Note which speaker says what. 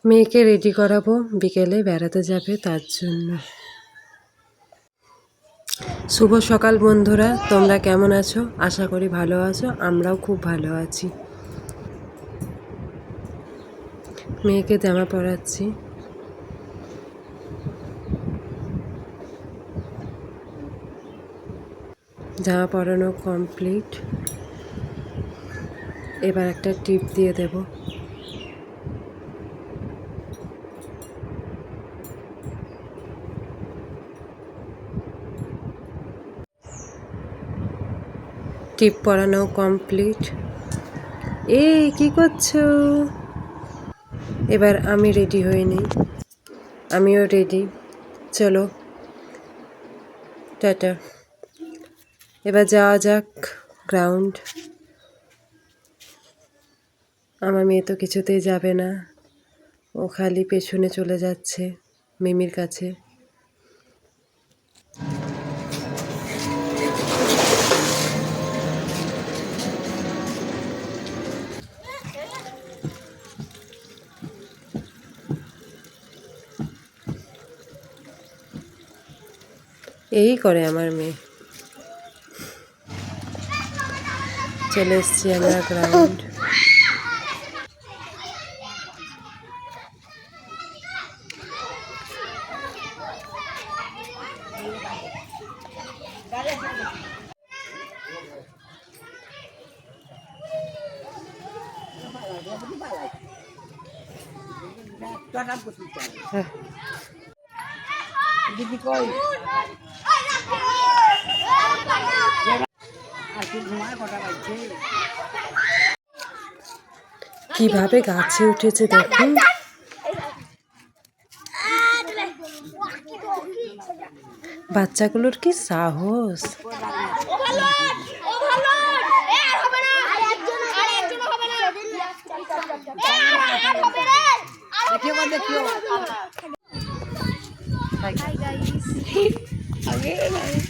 Speaker 1: মেয়েকে রেডি করাবো, বিকেলে বেড়াতে যাবে তার জন্য। শুভ সকাল বন্ধুরা, তোমরা কেমন আছো? আশা করি ভালো আছো, আমরাও খুব ভালো আছি। মেয়েকে জামা পরাচ্ছি। জামা পরানো কমপ্লিট। এবার একটা টিপ দিয়ে দেব। টিপ পরানো কমপ্লিট। কি করছো? এবার আমি রেডি হয়ে নিই। আমিও রেডি, চলো টাটা। এবার যাওয়া যাক গ্রাউন্ড। আমার মেয়ে তো কিছুতেই যাবে না, ও খালি পেছনে চলে যাচ্ছে মিমির কাছে। এই করে আমার মেয়ে। চলে এসছি আমরা গ্রাউন্ড। কিভাবে গাছে উঠেছে দেখুন। বাচ্চাগুলোর কি সাহস! Hi guys.